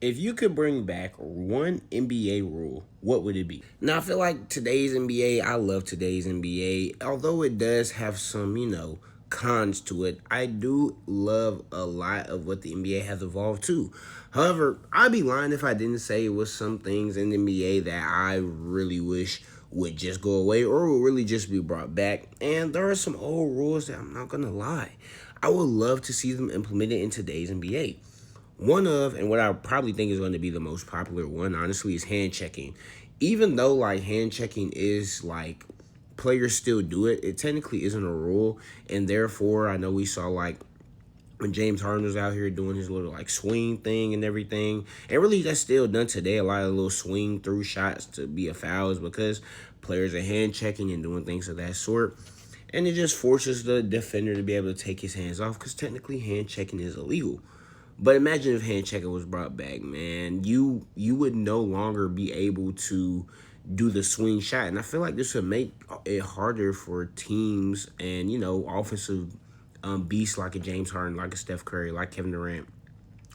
If you could bring back one NBA rule, what would it be? Now, I feel like today's NBA, I love today's NBA. Although it does have some, cons to it, I do love a lot of what the NBA has evolved to. However, I'd be lying if I didn't say it was some things in the NBA that I really wish would just go away or would really just be brought back. And there are some old rules that I'm not going to lie. I would love to see them implemented in today's NBA. One of, and what I probably think is going to be the most popular one, honestly, is hand checking. Even though like hand checking is like players still do it, it technically isn't a rule, and therefore I know we saw like when James Harden was out here doing his little like swing thing and everything, and really that's still done today. A lot of little swing through shots to be a foul is because players are hand checking and doing things of that sort. And it just forces the defender to be able to take his hands off because technically hand checking is illegal. But imagine if hand checking was brought back, man. You would no longer be able to do the swing shot. And I feel like this would make it harder for teams and, offensive beasts like a James Harden, like a Steph Curry, like Kevin Durant,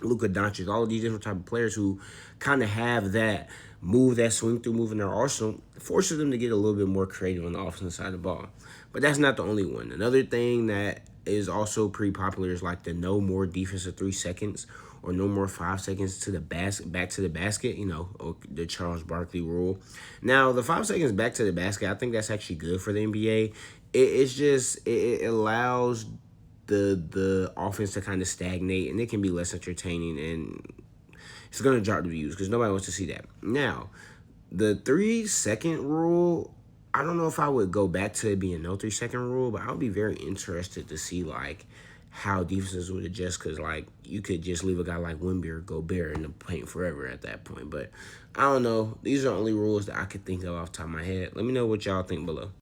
Luka Doncic, all of these different type of players who kind of have that move, that swing through move in their arsenal, forces them to get a little bit more creative on the offensive side of the ball. But that's not the only one. Another thing that is also pretty popular is like the no more defensive 3 seconds or no more 5 seconds to the back to the basket, or the Charles Barkley rule. Now, the 5 seconds back to the basket, I think that's actually good for the NBA. It's just it allows the offense to kind of stagnate and it can be less entertaining and it's gonna drop the views because nobody wants to see that. Now, the 3 second rule, I don't know if I would go back to it being no 3 second rule, but I would be very interested to see like how defenses would adjust because like you could just leave a guy like Wimby go bare in the paint forever at that point. But I don't know. These are the only rules that I could think of off the top of my head. Let me know what y'all think below.